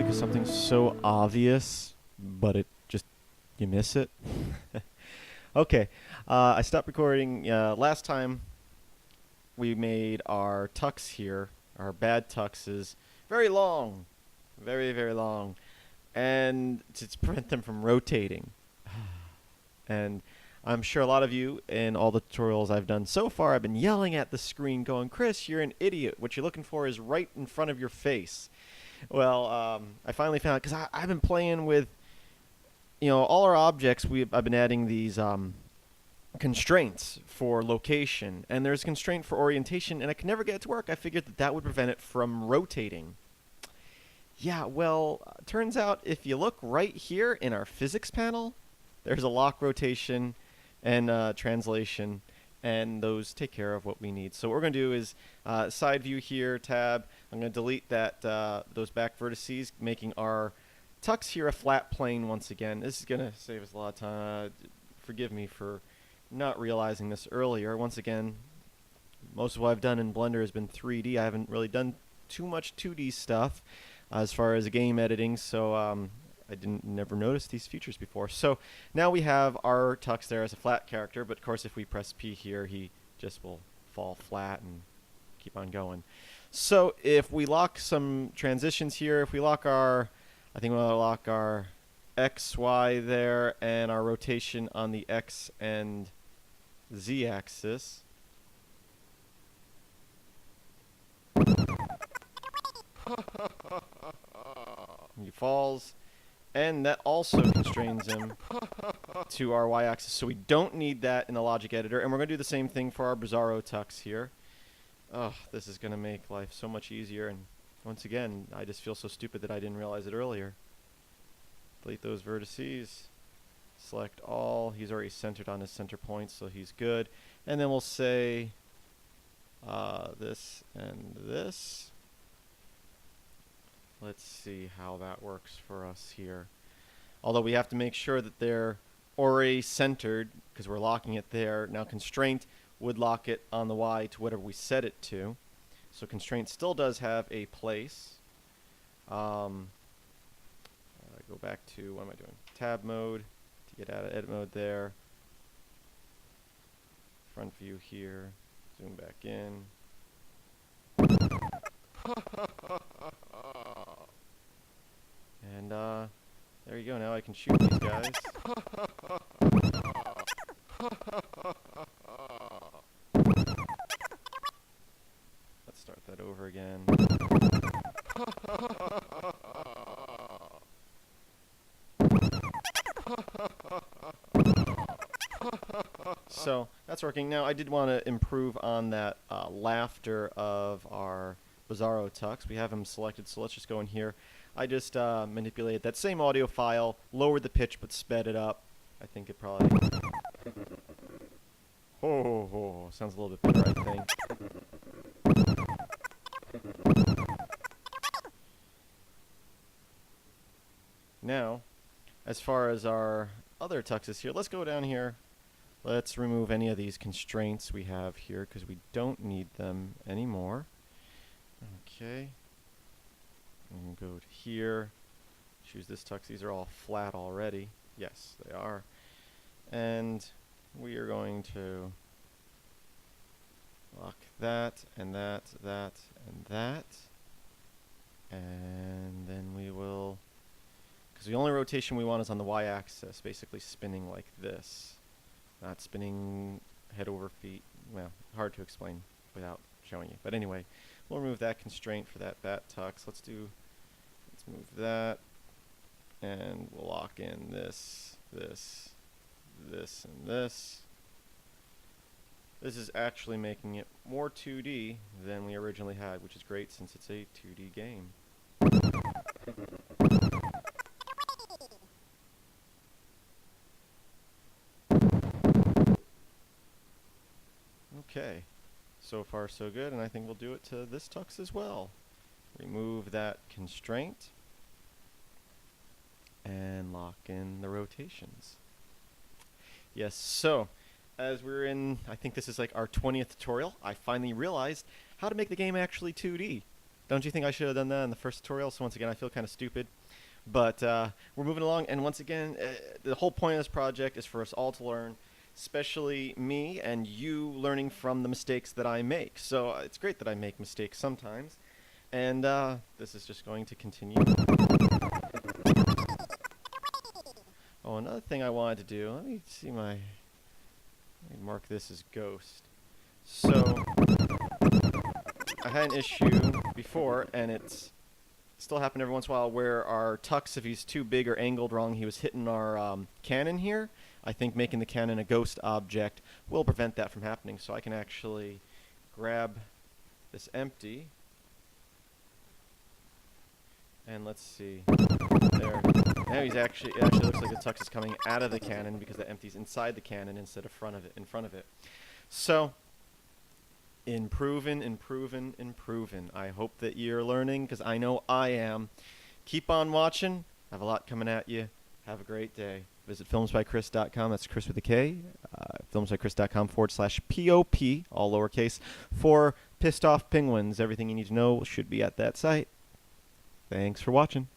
because something's so obvious, but you miss it. Okay, I stopped recording last time. We made our tux here, our bad tuxes, very long, very, very long, and to prevent them from rotating. And I'm sure a lot of you in all the tutorials I've done so far, I've been yelling at the screen going, Chris, you're an idiot. What you're looking for is right in front of your face. Well, I finally found, because I've been playing with, all our objects, I've been adding these constraints for location, and there's a constraint for orientation, and I can never get it to work. I figured that would prevent it from rotating. Yeah, well, turns out if you look right here in our physics panel, there's a lock rotation and translation, and those take care of what we need. So what we're going to do is side view here, tab. I'm going to delete those back vertices, making our tux here a flat plane once again. This is going to save us a lot of time. Forgive me for not realizing this earlier. Once again, most of what I've done in Blender has been 3D. I haven't really done too much 2D stuff as far as game editing, so I never noticed these features before. So now we have our tux there as a flat character, but of course if we press P here, he just will fall flat and keep on going. So if we lock some transitions here, if we lock I think we'll lock our X, Y there, and our rotation on the X and Z axis. He falls, and that also constrains him to our y-axis, so we don't need that in the logic editor. And we're going to do the same thing for our Bizarro tux here. Oh, this is going to make life so much easier, and once again, I just feel so stupid that I didn't realize it earlier. Delete those vertices, select all. He's already centered on his center point, so he's good. And then we'll say this and this. Let's see how that works for us here. Although we have to make sure that they're already centered because we're locking it there. Now constraint would lock it on the Y to whatever we set it to. So constraint still does have a place. Go back to, what am I doing? Tab mode to get out of edit mode there. Front view here. Zoom back in. And there you go. Now I can shoot these guys. Let's start that over again. So that's working. Now I did want to improve on that laughter of our Bizarro tux. We have him selected, so let's just go in here. I just manipulated that same audio file, lowered the pitch, but sped it up. I think it probably... Oh, sounds a little bit better, I think. Now, as far as our other tuxes here, let's go down here. Let's remove any of these constraints we have here because we don't need them anymore. Okay. And go to here. Choose this tux. These are all flat already. Yes, they are. And we are going to lock that, and that, that, and that. And then we will... Because the only rotation we want is on the y-axis, basically spinning like this. Not spinning head over feet. Well, hard to explain without showing you. But anyway, we'll remove that constraint for that bat tux. Let's move that. And we'll lock in this, this, this, and this. This is actually making it more 2D than we originally had, which is great since it's a 2D game. Okay, so far so good, and I think we'll do it to this tux as well. Remove that constraint and lock in the rotations. Yes, so as we're in, I think this is like our 20th tutorial, I finally realized how to make the game actually 2D. Don't you think I should have done that in the first tutorial? So once again, I feel kind of stupid. But we're moving along, and once again, the whole point of this project is for us all to learn, especially me and you learning from the mistakes that I make. So it's great that I make mistakes sometimes, and this is just going to continue. Oh, another thing I wanted to do, let me see let me mark this as ghost. So I had an issue before, and it's still happen every once in a while, where our tux, if he's too big or angled wrong, he was hitting our cannon here. I think making the cannon a ghost object will prevent that from happening. So I can actually grab this empty, and let's see. There. Now it actually looks like the tux is coming out of the cannon because the empty's inside the cannon instead of in front of it. So improving. I hope that you're learning, because I know I am. Keep on watching. I have a lot coming at you. Have a great day. Visit filmsbykris.com. That's Kris with a K. Filmsbykris.com/POP, all lowercase, for pissed off penguins. Everything you need to know should be at that site. Thanks for watching.